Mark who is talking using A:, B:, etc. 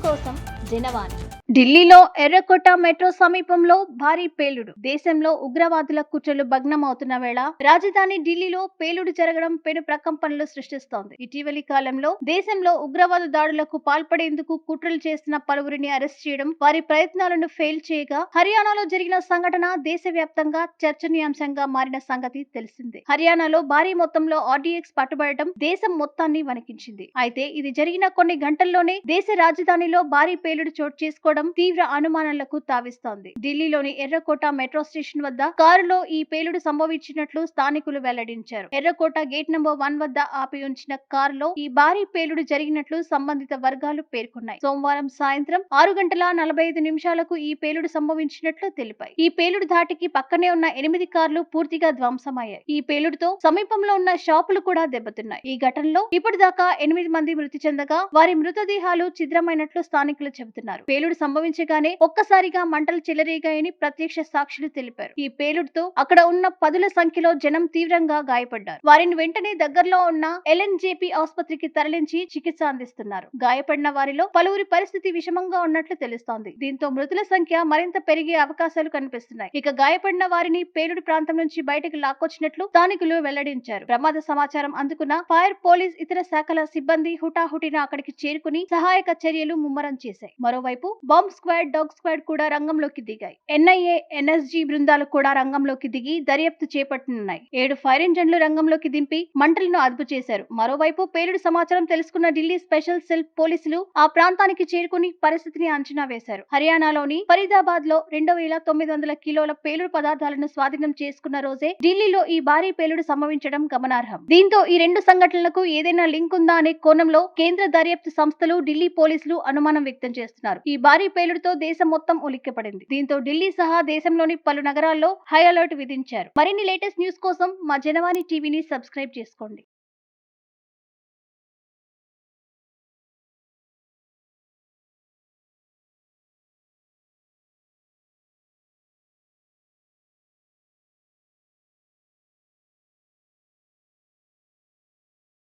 A: కోసం జనవాణి. ఢిల్లీలో ఎర్రకోట మెట్రో సమీపంలో భారీ పేలుడు. దేశంలో ఉగ్రవాదుల కుట్రలు భగ్నమవుతున్న వేళ రాజధాని ఢిల్లీలో పేలుడు జరగడం పెను ప్రకంపనలు సృష్టిస్తోంది. ఇటీవలి కాలంలో దేశంలో ఉగ్రవాద దాడులకు పాల్పడేందుకు కుట్రలు చేసిన పలువురిని అరెస్ట్ చేయడం, వారి ప్రయత్నాలను ఫెయిల్ చేయగా హర్యానాలో జరిగిన సంఘటన దేశవ్యాప్తంగా చర్చనీయాంశంగా మారిన సంగతి తెలిసిందే. హర్యానాలో భారీ మొత్తంలో ఆర్డీఎక్స్ పట్టుబడటం దేశం మొత్తాన్ని వణికించింది. అయితే ఇది జరిగిన కొన్ని గంటల్లోనే దేశ రాజధానిలో భారీ పేలుడు చోటు చేసుకోవడం తీవ్ర అనుమానాలకు తావిస్తోంది. ఢిల్లీలోని ఎర్రకోట మెట్రో స్టేషన్ వద్ద కారులో ఈ పేలుడు సంభవించినట్లు స్థానికులు వెల్లడించారు. ఎర్రకోట గేట్ నంబర్ 1 వద్ద ఆపి ఉంచిన కారులో ఈ భారీ పేలుడు జరిగినట్లు సంబంధిత వర్గాలు పేర్కొన్నాయి. సోమవారం సాయంత్రం 6:45 ఈ పేలుడు సంభవించినట్లు తెలిపాయి. ఈ పేలుడు ధాటికి పక్కనే ఉన్న 8 కార్లు పూర్తిగా ధ్వంసమయ్యాయి. ఈ పేలుడుతో సమీపంలో ఉన్న షాపులు కూడా దెబ్బతిన్నాయి. ఈ ఘటనలో ఇప్పటిదాకా 8 మంది మృతి చెందగా వారి మృతదేహాలు ఛిద్రమైనట్లు స్థానికులు చెబుతున్నారు. పేలుడు సంభవించగానే ఒక్కసారిగా మంటలు చెలరేగాయని ప్రత్యక్ష సాక్షులు తెలిపారు. ఈ పేలుడుతో అక్కడ ఉన్న పదుల సంఖ్యలో జనం తీవ్రంగా గాయపడ్డారు. వారిని వెంటనే దగ్గరలో ఉన్న ఎల్ఎన్జేపీ ఆసుపత్రికి తరలించి చికిత్స అందిస్తున్నారు. గాయపడిన వారిలో పలువురి పరిస్థితి విషమంగా ఉన్నట్లు తెలుస్తోంది. దీంతో మృతుల సంఖ్య మరింత పెరిగే అవకాశాలు కనిపిస్తున్నాయి. ఇక గాయపడిన వారిని పేలుడు ప్రాంతం నుంచి బయటకు లాక్కొచ్చినట్లు స్థానికులు వెల్లడించారు. ప్రమాద సమాచారం అందుకున్న ఫైర్, పోలీస్, ఇతర శాఖల సిబ్బంది హుటాహుటిన అక్కడికి చేరుకుని సహాయక చర్యలు ముమ్మరం చేశాయి. మరోవైపు బాంబ్ స్క్వాడ్, డాగ్ స్క్వాడ్ కూడా రంగంలోకి దిగాయి. ఎన్ఐఏ, ఎన్ఎస్జీ బృందాలు కూడా రంగంలోకి దిగి దర్యాప్తు చేపట్టనున్నాయి. 7 ఫైర్ ఇంజన్లు రంగంలోకి దింపి మంటలను అదుపు చేశారు. మరోవైపు పేలుడు సమాచారం తెలుసుకున్న ఢిల్లీ స్పెషల్ సెల్ పోలీసులు ఆ ప్రాంతానికి చేరుకుని పరిస్థితిని అంచనా వేశారు. హర్యానాలోని ఫరీదాబాద్ లో 2,900 కిలోల పేలుడు పదార్థాలను స్వాధీనం చేసుకున్న రోజే ఢిల్లీలో ఈ భారీ పేలుడు సంభవించడం గమనార్హం. దీంతో ఈ 2 సంఘటనలకు ఏదైనా లింక్ ఉందా అనే కోణంలో కేంద్ర దర్యాప్తు సంస్థలు, ఢిల్లీ పోలీసులు అనుమానం వ్యక్తం చేస్తున్నారు. ఈ భారీ పేలుడుతో దేశం మొత్తం ఉలిక్కిపడింది. దీంతో ఢిల్లీ సహా దేశంలోని పలు నగరాల్లో హై అలర్ట్ విధించారు. మరిన్ని లేటెస్ట్ న్యూస్ కోసం మా జనవాణి టీవీని సబ్స్క్రైబ్ చేసుకోండి.